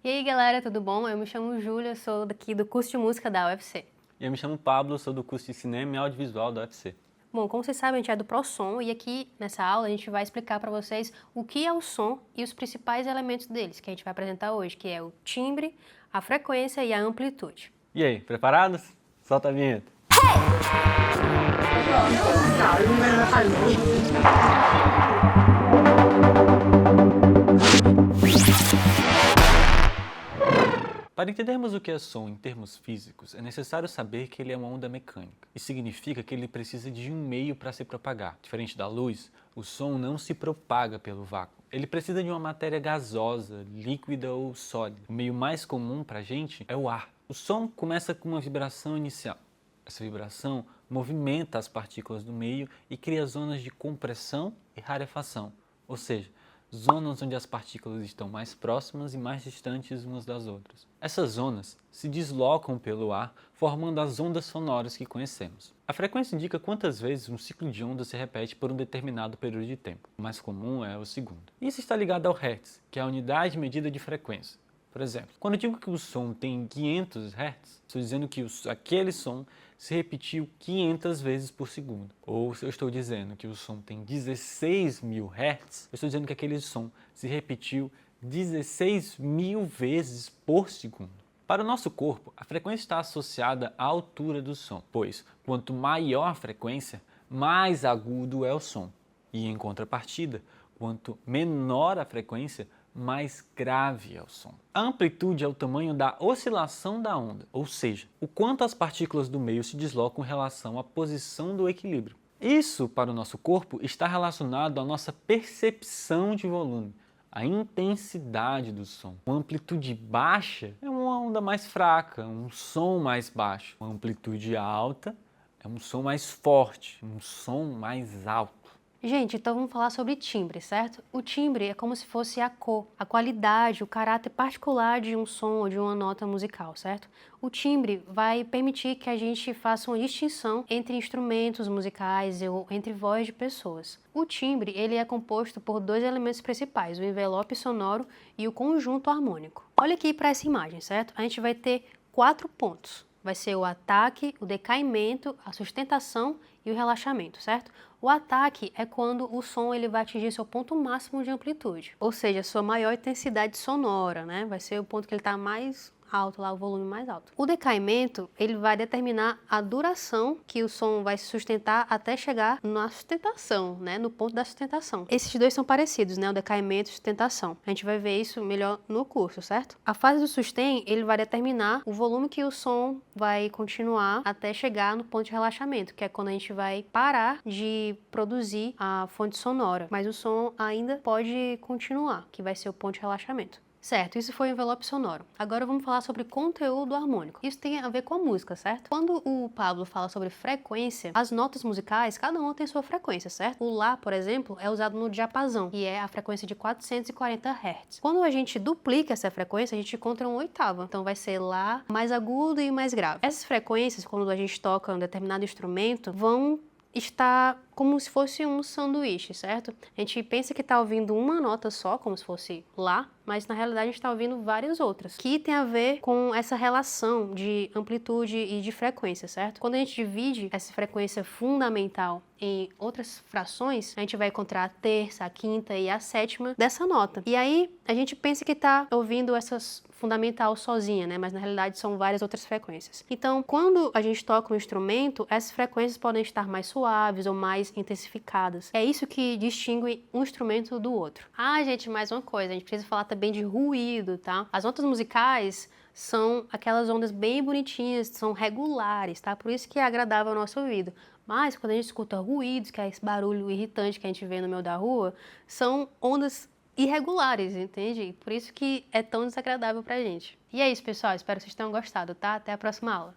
E aí galera, tudo bom? Eu me chamo Júlia, sou daqui do curso de música da UFC. E eu me chamo Pablo, sou do curso de Cinema e Audiovisual da UFC. Bom, como vocês sabem, a gente é do ProSom e aqui nessa aula a gente vai explicar para vocês o que é o som e os principais elementos deles, que a gente vai apresentar hoje, que é o timbre, a frequência e a amplitude. E aí, preparados? Solta a vinheta. Para entendermos o que é som em termos físicos, é necessário saber que ele é uma onda mecânica. Isso significa que ele precisa de um meio para se propagar. Diferente da luz, o som não se propaga pelo vácuo. Ele precisa de uma matéria gasosa, líquida ou sólida. O meio mais comum para a gente é o ar. O som começa com uma vibração inicial. Essa vibração movimenta as partículas do meio e cria zonas de compressão e rarefação, ou seja, zonas onde as partículas estão mais próximas e mais distantes umas das outras. Essas zonas se deslocam pelo ar, formando as ondas sonoras que conhecemos. A frequência indica quantas vezes um ciclo de onda se repete por um determinado período de tempo. O mais comum é o segundo. Isso está ligado ao Hertz, que é a unidade de medida de frequência. Por exemplo, quando eu digo que o som tem 500 Hz, estou dizendo que aquele som se repetiu 500 vezes por segundo. Ou se eu estou dizendo que o som tem 16.000 Hz, eu estou dizendo que aquele som se repetiu 16.000 vezes por segundo. Para o nosso corpo, a frequência está associada à altura do som, pois quanto maior a frequência, mais agudo é o som. E em contrapartida, quanto menor a frequência, mais grave é o som. A amplitude é o tamanho da oscilação da onda, ou seja, o quanto as partículas do meio se deslocam em relação à posição do equilíbrio. Isso, para o nosso corpo, está relacionado à nossa percepção de volume, a intensidade do som. Uma amplitude baixa é uma onda mais fraca, um som mais baixo. Uma amplitude alta é um som mais forte, um som mais alto. Gente, então vamos falar sobre timbre, certo? O timbre é como se fosse a cor, a qualidade, o caráter particular de um som ou de uma nota musical, certo? O timbre vai permitir que a gente faça uma distinção entre instrumentos musicais ou entre voz de pessoas. O timbre, ele é composto por dois elementos principais, o envelope sonoro e o conjunto harmônico. Olha aqui para essa imagem, certo? A gente vai ter 4 pontos. Vai ser o ataque, o decaimento, a sustentação e o relaxamento, certo? O ataque é quando o som ele vai atingir seu ponto máximo de amplitude, ou seja, sua maior intensidade sonora, né? Vai ser o ponto que ele está mais alto, lá o volume mais alto. O decaimento, ele vai determinar a duração que o som vai se sustentar até chegar na sustentação, né? No ponto da sustentação. Esses dois são parecidos, né? O decaimento e a sustentação. A gente vai ver isso melhor no curso, certo? A fase do sustain, ele vai determinar o volume que o som vai continuar até chegar no ponto de relaxamento, que é quando a gente vai parar de produzir a fonte sonora, mas o som ainda pode continuar, que vai ser o ponto de relaxamento. Certo, isso foi o envelope sonoro. Agora vamos falar sobre conteúdo harmônico. Isso tem a ver com a música, certo? Quando o Pablo fala sobre frequência, as notas musicais, cada uma tem sua frequência, certo? O Lá, por exemplo, é usado no diapasão, que é a frequência de 440 Hz. Quando a gente duplica essa frequência, a gente encontra uma oitava. Então vai ser Lá mais agudo e mais grave. Essas frequências, quando a gente toca um determinado instrumento, vão estar como se fosse um sanduíche, certo? A gente pensa que está ouvindo uma nota só, como se fosse Lá, mas na realidade a gente está ouvindo várias outras, que tem a ver com essa relação de amplitude e de frequência, certo? Quando a gente divide essa frequência fundamental em outras frações, a gente vai encontrar a terça, a quinta e a sétima dessa nota. E aí a gente pensa que está ouvindo essas fundamental sozinha, né? Mas na realidade são várias outras frequências. Então, quando a gente toca um instrumento, essas frequências podem estar mais suaves ou mais intensificadas. É isso que distingue um instrumento do outro. Ah, gente, mais uma coisa, a gente precisa falar também de ruído, tá? As notas musicais são aquelas ondas bem bonitinhas, são regulares, tá? Por isso que é agradável ao nosso ouvido. Mas quando a gente escuta ruídos, que é esse barulho irritante que a gente vê no meio da rua, são ondas irregulares, entende? Por isso que é tão desagradável pra gente. E é isso, pessoal. Espero que vocês tenham gostado, tá? Até a próxima aula.